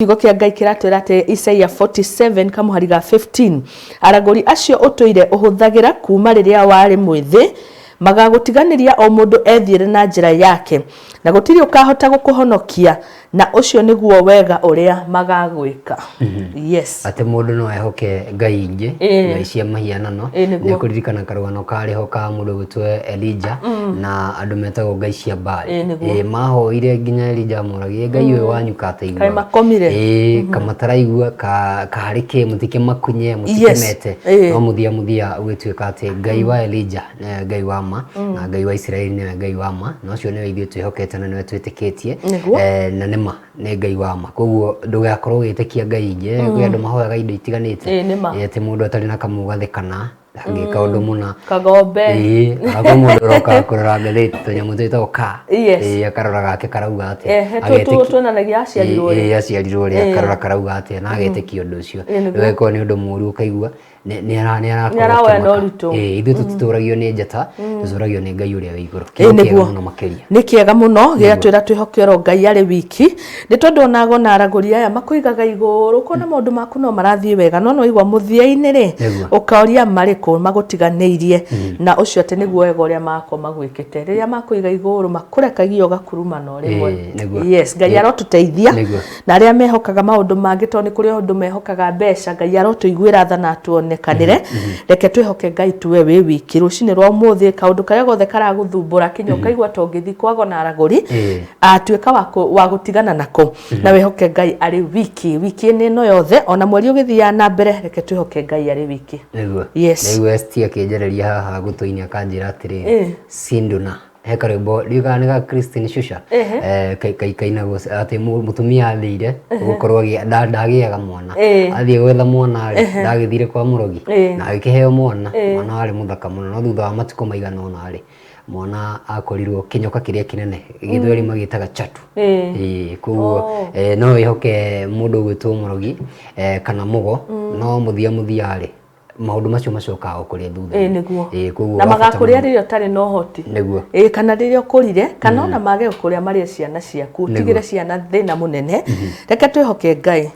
Kiugo kia Ngai kiratwira ati Isaiah 47 kamuhari ga 15 aragũri acio ũtũire ũhũthagira kuma rĩrĩa warĩ mwĩthĩ magagũtiganĩria o mũndũ ethiire na njĩra yake na gũtirĩ ũkahota gũkũhonokia na ũcio nĩguo wega ũrĩa magagwĩka. Yes, ate mũndũ no ehoke Ngai ingĩ na cia mahianano nĩ kũririkana karũgano karĩho ka mũndũ gũtwe Elijah na andũ metagwo ngai cia Baali mahoire nginya Elijah mũragie Ngai ũyũ wanyu kateigua kai makomire kamataraigua kaharĩke mũtike makunye mũtikemete no muthia ũgĩtuĩka atĩ Ngai wa Elijah Ngai wa ma na Ngai wa Israeli nĩ Ngai wa ma no cio nĩ ithuĩ twĩhokete na nĩ twĩtĩkĩtie na nĩ Ngai wa ma koguo ndũgakorwo wĩtĩkia Ngai ingĩ kwĩ andũ mahoyaga indo itiganĩte atĩ mũndũ atarĩ na kamũgathĩ kana angĩka ũndũ mũna kagombe ako mũndũ roka kũrora ngathĩti tũnyamũ twĩtagwo ka akarora gake karauga atĩ tuonanagia aciarirwo rĩa karora karauga atĩ na agetĩkia ũndũ ũcio wĩkwo nĩ ũndũ mũru ũkaigua nĩ arakorwo ithuĩ tũtitũragio nĩ njata tũtũragio nĩ Ngai ũrĩa wĩ igũrũ kĩega mũno makĩria nĩ kĩega mũno gĩatwĩra twĩhokerwo Ngai arĩ wiki nĩ tondũ onago na aragũri aya makũigaga igũrũ kona maũndũ maku no marathiĩ wega no igwa mũthia-inĩ rĩ ũkaoria marĩkũ magũtiganĩirie na ũcio atĩ nĩguo wega ũrĩa makwa magwĩkĩte rĩrĩa makũiga igũrũ makũrekagia ũgakuruma no rĩmwe. Yes, Ngai arotũteithia na arĩa mehokaga maũndũ mangĩ tondũ nĩ kũrĩ andũ mehokaga mbeca Ngai arotũiguĩra tha na tuonekanĩre reke twĩhoke Ngai tuwe wĩ wiki rũcinĩ rwa ũmũthĩ kaũndũ karĩa gothe karagũthumbũra kinya ũkaigua to ngĩthi kwago na aragũri atuĩka wa gũtigana nako na wĩhoke Ngai arĩ wiki ĩno yothe ona mweri ũgĩthiaga na mbere reke twĩhoke Ngai arĩ wiki. Yes, West akĩnjereria haha gũtũinya akanjĩra atĩrĩ Sinduna heka rwĩmbo rĩugaga nĩ ga Christine Shusha kainagwo atĩ mũtumia athire gũkorwo ndagĩaga mwana athiĩ gwetha mwana rĩ ndagĩthire kwa mũrogi na agĩkĩheo mwana warĩ mũthaka mũno no thutha wa matukũ maigana ũna rĩ mwana akorirwo kĩnyoka kĩrĩa kĩnene gĩthweri magĩtaga chatu koguo no wĩhoke mũndũ gwĩtwo mũrogi kana mũgo no mũthia rĩ maũndũ macio macokaga kũrĩa thutha koguo na magakũrĩa rĩrĩa ũtarĩ na ũhoti kana rĩrĩa ũkũrire kana ona mage kũrĩa marĩa ciana ciaku tigire ciana thĩna mũnene reke twĩhoke Ngai.